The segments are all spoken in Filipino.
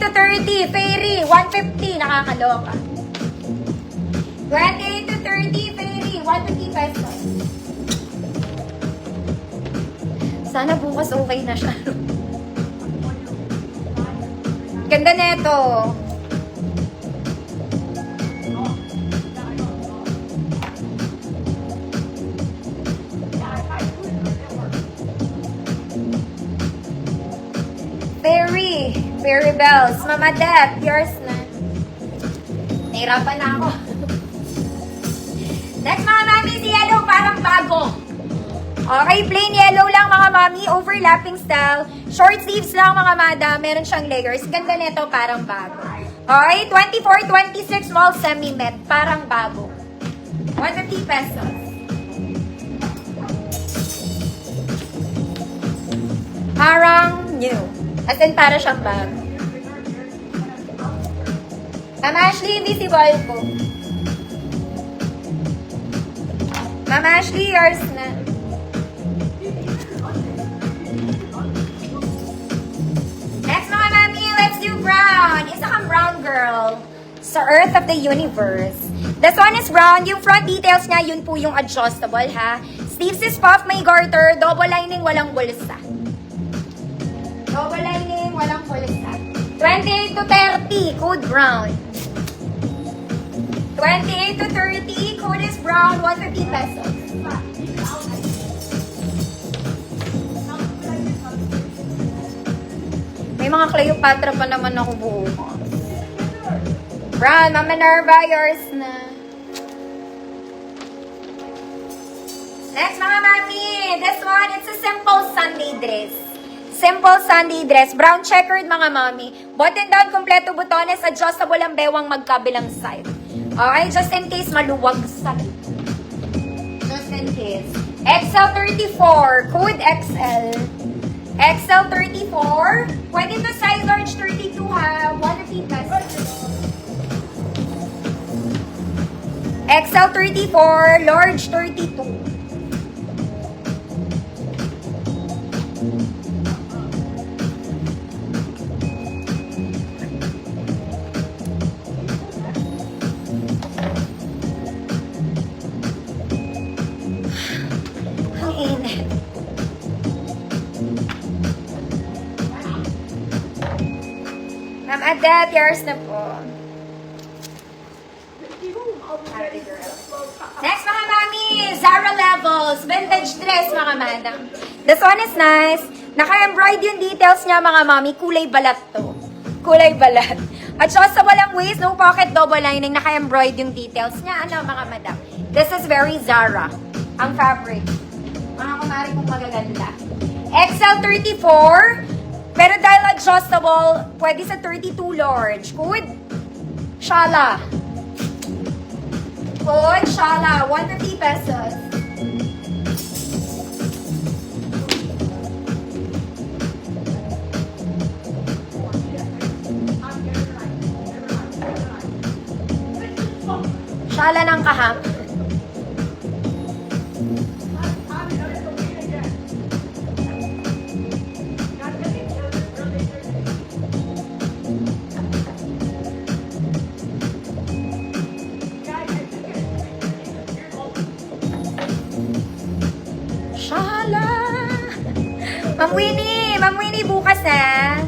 to 30, Fairy, 150, nakakaloka. 28 to 30, Fairy, 150 pesos. Sana bukas okay na siya. Ganda neto. Fairy Bells. Mama Deb, yours na. Nahirapan na ako. Next mga mami, si yellow parang bago. Okay, plain yellow lang mga mami. Overlapping style. Short sleeves lang mga madam. Meron siyang layers. Ganda nito, parang bago. Okay, 24, 26 small semi-met. Parang bago. 150 pesos. Parang new. As in, para siyang bag. Ma'am Ashley, invisible po. Ma'am Ashley, yours na. Next mga mami, let's do brown. Isa kang brown girl. Sa Earth of the Universe. This one is brown. Yung front details niya, yun po yung adjustable ha. Sleeves is puff, may garter, double lining, walang bulsa. Double lining, walang pulsa. 28 to 30, code brown. 28 to 30, code is brown, 150 pesos. May mga Cleopatra pa naman ako bukas. Brown, Mama Nerva, yours na. Next mga mami, this one, it's a simple Sunday dress. Simple Sunday dress. Brown checkered mga mami. Button down, kompleto butones, adjustable ang bewang magkabilang side. Okay, just in case maluwag sa. Just in case. XL34. Code XL. XL34. Pwede to size large 32 ha. 150 pesos. XL34. Large 32. Ma'am Adet, yours na po. Next mga mami, Zara Levels, vintage dress mga madam. This one is nice. Naka-embroid yung details niya mga mami, kulay balat to. Kulay balat. At sa walang waist, no pocket, double lining, naka-embroid yung details niya. Ano mga madam? This is very Zara. Ang fabric. Mga kumari kong magaganda. XL34. Pero dahil adjustable, pwede sa 32 large. Code Shala. Code Shala. 150 pesos. Shala ng kahap. Ma'am Winnie, bukas na.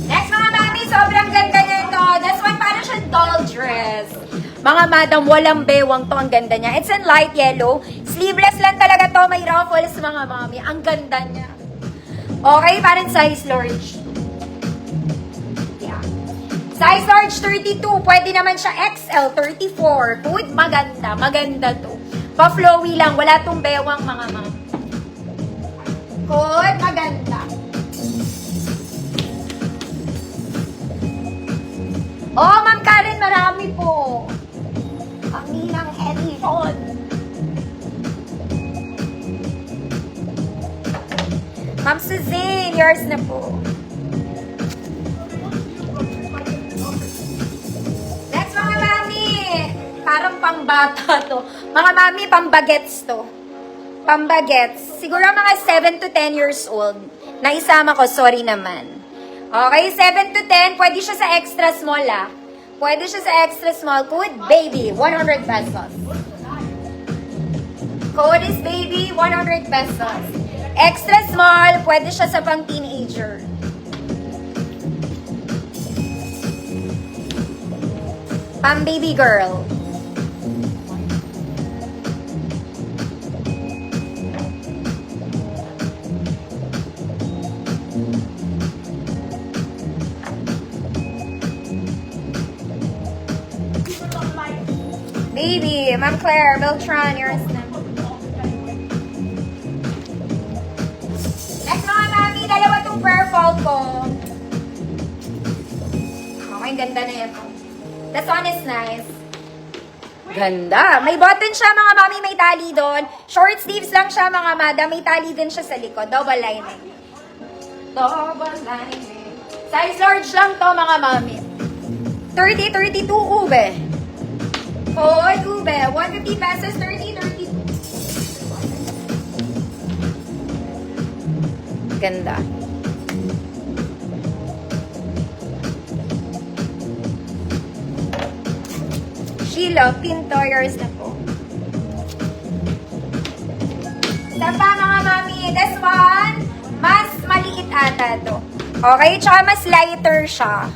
Next mga mami, sobrang ganda niya ito. This one, parang siya doll dress. Mga madam, walang bewang to. Ang ganda niya. It's in light yellow. Sleeveless lang talaga to. May ruffles mga mami. Ang ganda niya. Okay, parang size large. Yeah. Size large 32. Pwede naman siya XL 34. Good, maganda. Maganda to. Pa-flowy lang. Wala tong bewang mga mami. Good, maganda. Oh, Ma'am Karen, marami po. Ang ninang edition. Ma'am Suzanne, yours na po. bata to. Mga mami, pambagets to. Pambagets. Siguro mga 7 to 10 years old. Naisama ko, sorry naman. Okay, 7 to 10. Pwede siya sa extra small ah. Pwede siya sa extra small. Code baby, 100 pesos. Code is baby, 100 pesos. Extra small, pwede siya sa pang teenager. Pang baby girl. Baby, Ma'am Claire, Beltran, yours na. Next mga mami, dalawa tong purple ko. Okay, ganda na yan. This one is nice. Ganda. May button siya mga mami, may tali doon. Short sleeves lang siya mga madam, may tali din siya sa likod. Double lining. Double lining. Size large lang to mga mami. 30, 32 ube. Hoy, ube. 150 pesos, 30, 32. Ganda. Sheila, Pintoyers na po. Isa pa mga mami. This one, mas maliit ata to. Okay, tsaka mas lighter siya.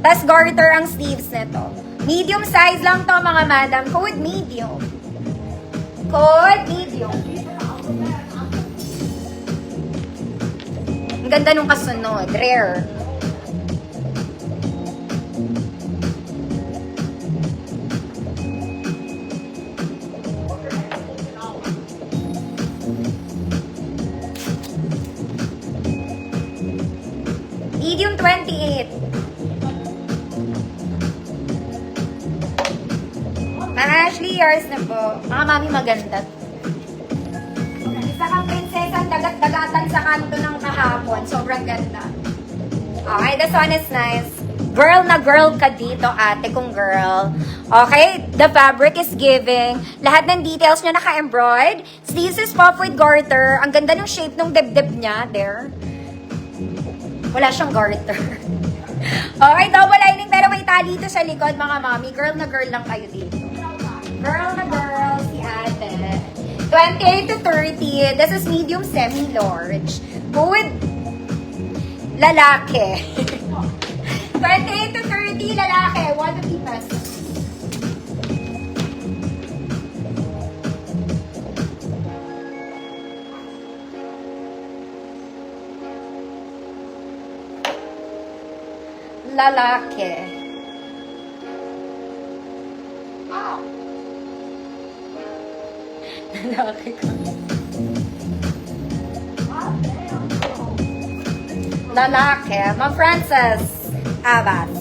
Tapos garter ang sleeves nito. Medium size lang to mga madam. Code medium. Code medium. Ang ganda nung kasunod. Rare. Medium 28. Mga Ashley, yours na po. Mga mami maganda. Isa kang prinsesa, dagat-dagatan sa kanto ng kahapon. Sobrang ganda. Okay, this one is nice. Girl na girl ka dito, ate kong girl. Okay, the fabric is giving. Lahat ng details niya naka-embroid. Sleeves is pop with garter. Ang ganda ng shape ng dibdib niya. There. Wala siyang garter. Okay, double lining pero may tali ito sa likod, mga mami. Girl na girl lang kayo dito. Girl na girl, si ate. 28 to 30. This is medium semi-large. Go with lalaki. 28 to 30, lalaki. 150 pesos. Lalaki. Lalaki ko. Lalaki. Ma'am Frances Abbas.